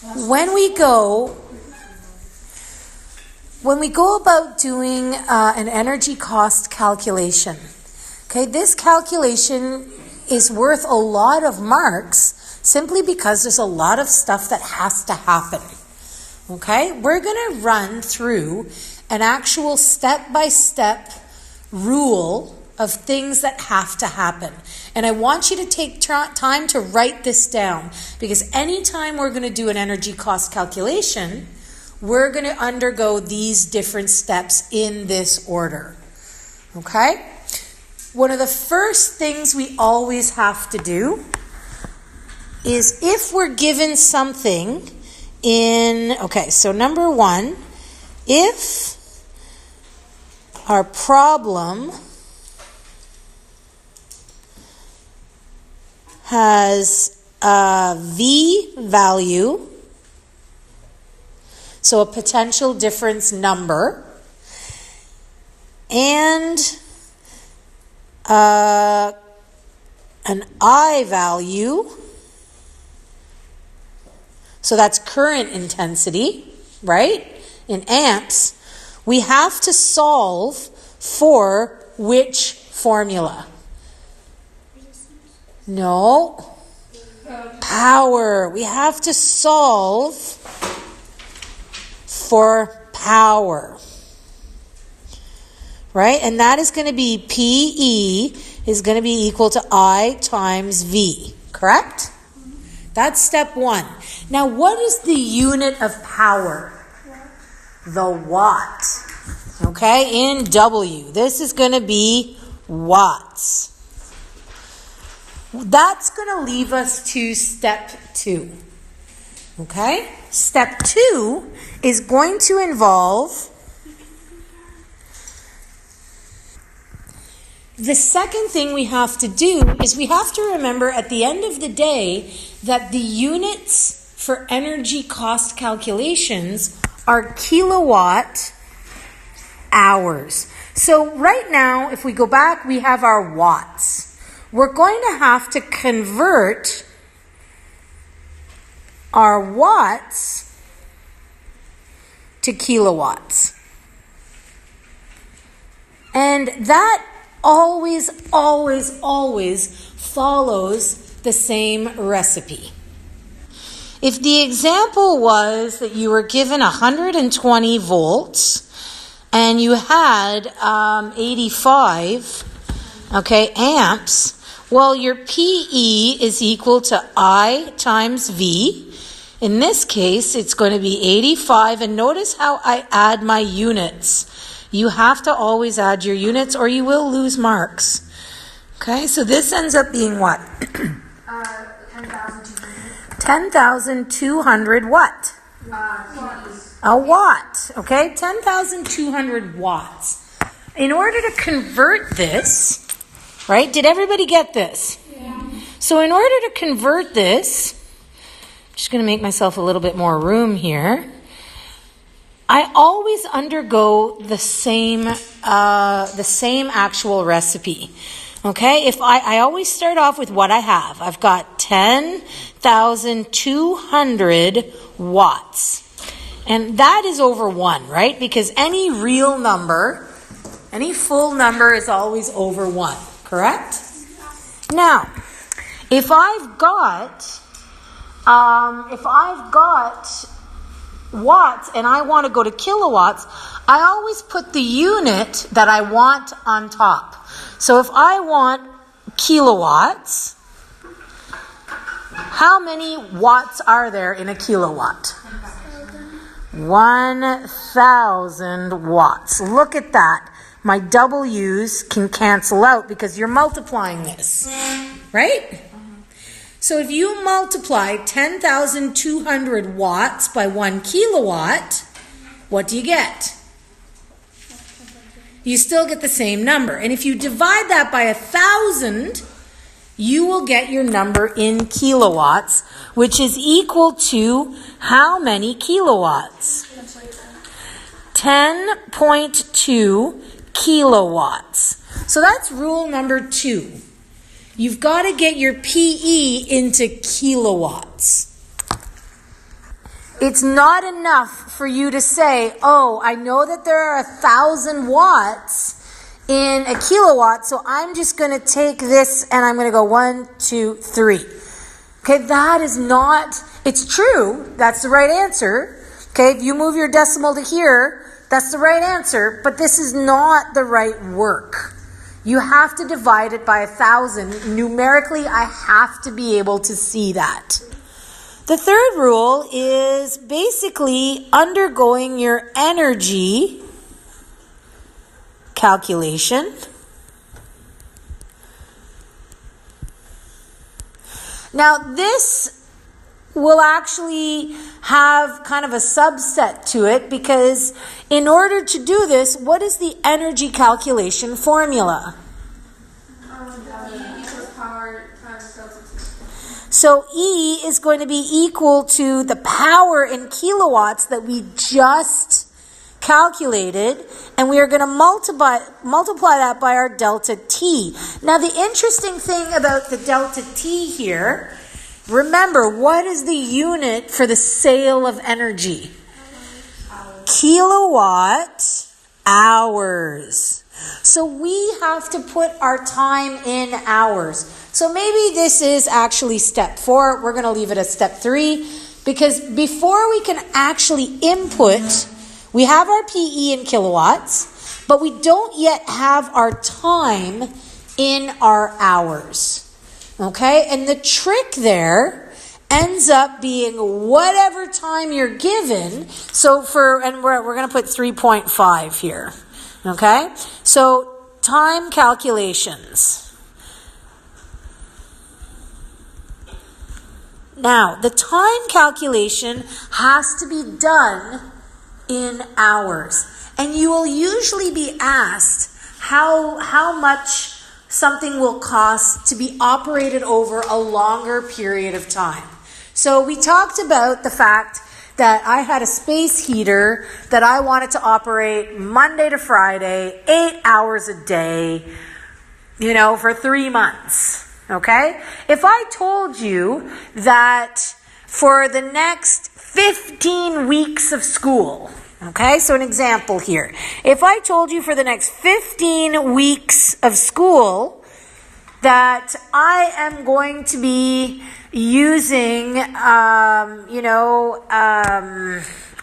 When we go about doing an energy cost calculation, okay, this calculation is worth a lot of marks simply because there's a lot of stuff that has to happen. Okay, we're going to run through an actual step-by-step rule of things that have to happen. And I want you to take time to write this down, because anytime we're going to do an energy cost calculation, we're going to undergo these different steps in this order. Okay? One of the first things we always have to do is, if we're given something so number one, if our problem has a V value, so a potential difference number, and an I value, so that's current intensity, right, in amps, we have to solve for which formula? No. Power. We have to solve for power. Right? And that is going to be PE is going to be equal to I times V. Correct? That's step one. Now, what is the unit of power? The watt. Okay? In W. This is going to be watts. That's going to leave us to step two. Okay? Step two is going to involve the second thing we have to do is we have to remember at the end of the day that the units for energy cost calculations are kilowatt hours. So right now, if we go back, we have our watts. We're going to have to convert our watts to kilowatts. And that always follows the same recipe. If the example was that you were given 120 volts and you had 85 amps, well, your PE is equal to I times V. In this case, it's going to be 85. And notice how I add my units. You have to always add your units or you will lose marks. Okay, so this ends up being what? 10,200. 10,200 what? A watt. Okay, 10,200 watts. In order to convert this, right, did everybody get this? Yeah. So in order to convert this, I'm just going to make myself a little bit more room here. I always undergo the same actual recipe. Okay, if I always start off with what I have. I've got 10,200 watts. And that is over 1, right? Because any real number, any full number is always over 1, correct? Now, if I've got watts and I want to go to kilowatts, I always put the unit that I want on top. So if I want kilowatts, how many watts are there in a kilowatt? 1,000 watts. Look at that. My W's can cancel out because you're multiplying this, right? So if you multiply 10,200 watts by 1 kilowatt, what do you get? You still get the same number. And if you divide that by 1,000, you will get your number in kilowatts, which is equal to how many kilowatts? 10.2 kilowatts. So that's rule number 2. You've got to get your PE into kilowatts. It's not enough for you to say, oh, I know that there are 1,000 watts in a kilowatt, so I'm just going to take this and I'm going to go 1, 2, 3. Okay, that is not, it's true, that's the right answer. Okay, if you move your decimal to here, that's the right answer, but this is not the right work. You have to divide it by 1,000. Numerically, I have to be able to see that. The third rule is basically undergoing your energy calculation. Now, this will actually have kind of a subset to it, because in order to do this, what is the energy calculation formula? So E is going to be equal to the power in kilowatts that we just calculated, and we are going to multiply that by our delta T. Now, the interesting thing about the delta T here, remember, what is the unit for the sale of energy? Kilowatt hours. So we have to put our time in hours. So maybe this is actually step 4. We're going to leave it as step 3, because before we can actually input, we have our PE in kilowatts, but we don't yet have our time in our hours. Okay? And the trick there ends up being whatever time you're given. So we're going to put 3.5 here. Okay? So time calculations. Now, the time calculation has to be done in hours. And you will usually be asked how much something will cost to be operated over a longer period of time. So we talked about the fact that I had a space heater that I wanted to operate Monday to Friday, 8 hours a day, for 3 months. Okay? If I told you that for the next 15 weeks of school, okay, so an example here. If I told you for the next 15 weeks of school that I am going to be using, I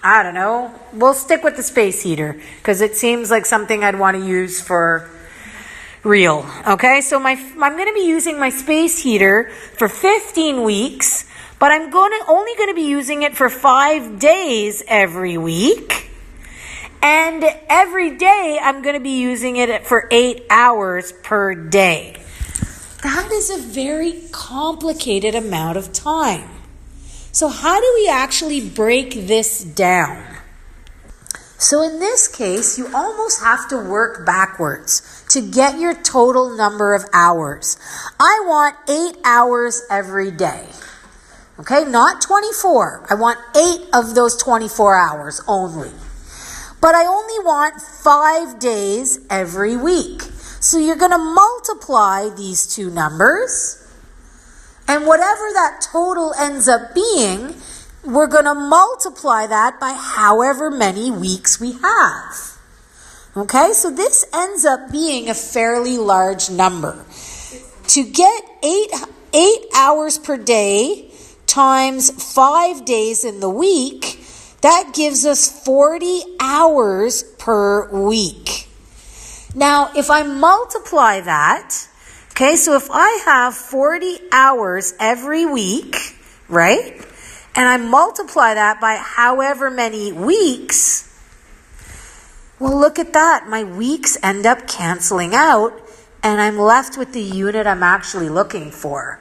don't know, we'll stick with the space heater because it seems like something I'd want to use for real. Okay, so I'm going to be using my space heater for 15 weeks, but I'm only going to be using it for 5 days every week. And every day I'm going to be using it for 8 hours per day. That is a very complicated amount of time. So how do we actually break this down? So in this case, you almost have to work backwards to get your total number of hours. I want 8 hours every day. Okay, not 24. I want 8 of those 24 hours only. But I only want 5 days every week. So you're going to multiply these two numbers, and whatever that total ends up being, we're going to multiply that by however many weeks we have. Okay, so this ends up being a fairly large number. To get 8 hours per day times 5 days in the week, that gives us 40 hours per week. Now, if I multiply that, okay, so if I have 40 hours every week, right, and I multiply that by however many weeks, well, look at that. My weeks end up canceling out, and I'm left with the unit I'm actually looking for.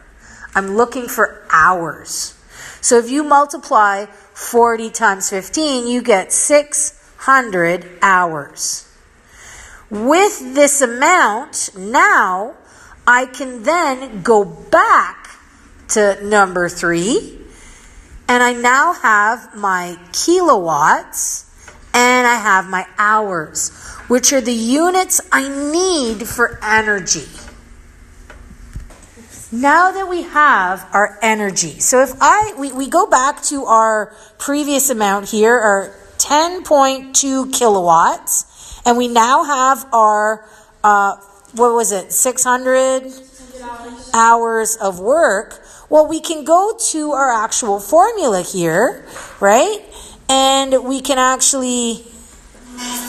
I'm looking for hours. So if you multiply 40 times 15, you get 600 hours. With this amount, now I can then go back to number 3, and I now have my kilowatts and I have my hours, which are the units I need for energy. Now that we have our energy, so if we go back to our previous amount here, our 10.2 kilowatts, and we now have our, 600 hours of work. Well, we can go to our actual formula here, right? And we can actually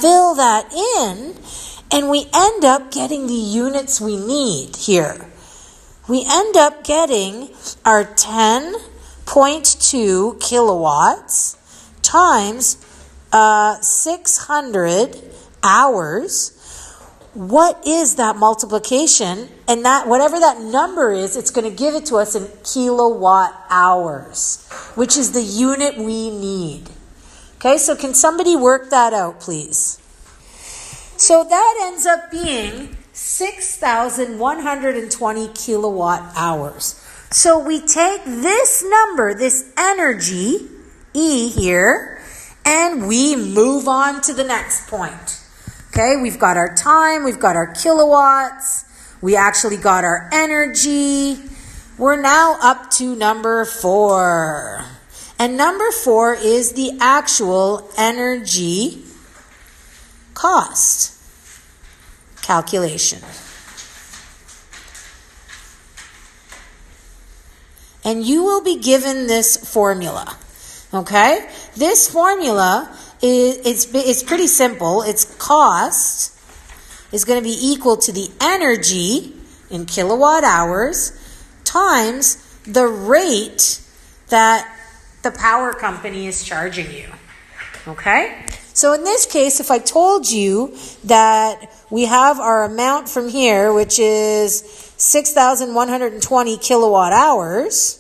fill that in, and we end up getting the units we need here. We end up getting our 10.2 kilowatts times 600 hours. What is that multiplication? And that whatever that number is, it's going to give it to us in kilowatt hours, which is the unit we need. Okay, so can somebody work that out, please? So that ends up being 6,120 kilowatt hours. So we take this number, this energy, E here, and we move on to the next point. Okay, we've got our time, we've got our kilowatts, we actually got our energy. We're now up to number 4. And number 4 is the actual energy cost calculation. And you will be given this formula. Okay? This formula is pretty simple. Its cost is going to be equal to the energy in kilowatt hours times the rate that the power company is charging you. Okay? So in this case, if I told you that we have our amount from here, which is 6,120 kilowatt hours,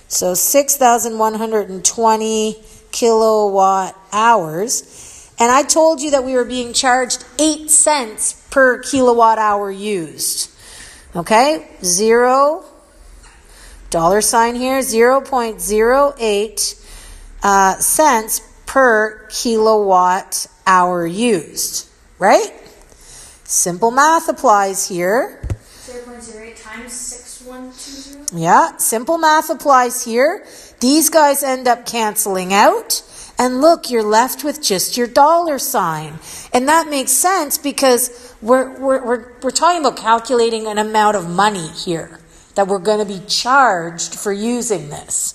so 6,120 kilowatt hours, and I told you that we were being charged 8 cents per kilowatt hour used. Okay? $0 here, 0.08 cents per kilowatt hour used. Right? Simple math applies here. 0.08 times 6120? Yeah, simple math applies here. These guys end up canceling out. And look, you're left with just your $. And that makes sense because we're talking about calculating an amount of money here that we're going to be charged for using this.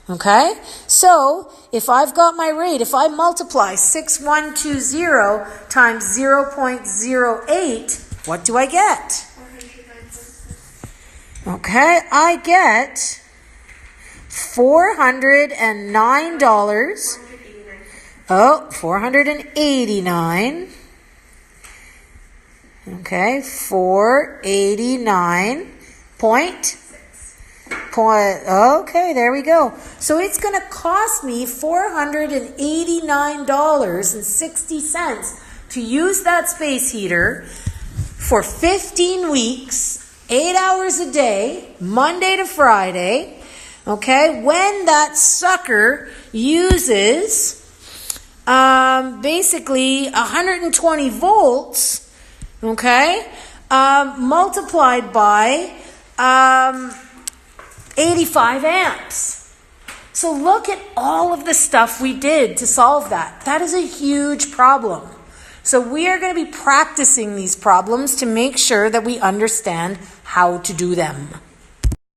Okay? So, if I've got my rate, if I multiply 6120 times 0.08, what do I get? Okay, I get $409. Oh, 489. Okay, 489 point. Okay, there we go. So it's going to cost me $489.60 to use that space heater for 15 weeks, 8 hours a day, Monday to Friday. Okay, when that sucker uses basically 120 volts, okay, multiplied by 85 amps. So look at all of the stuff we did to solve that. That is a huge problem. So we are going to be practicing these problems to make sure that we understand how to do them.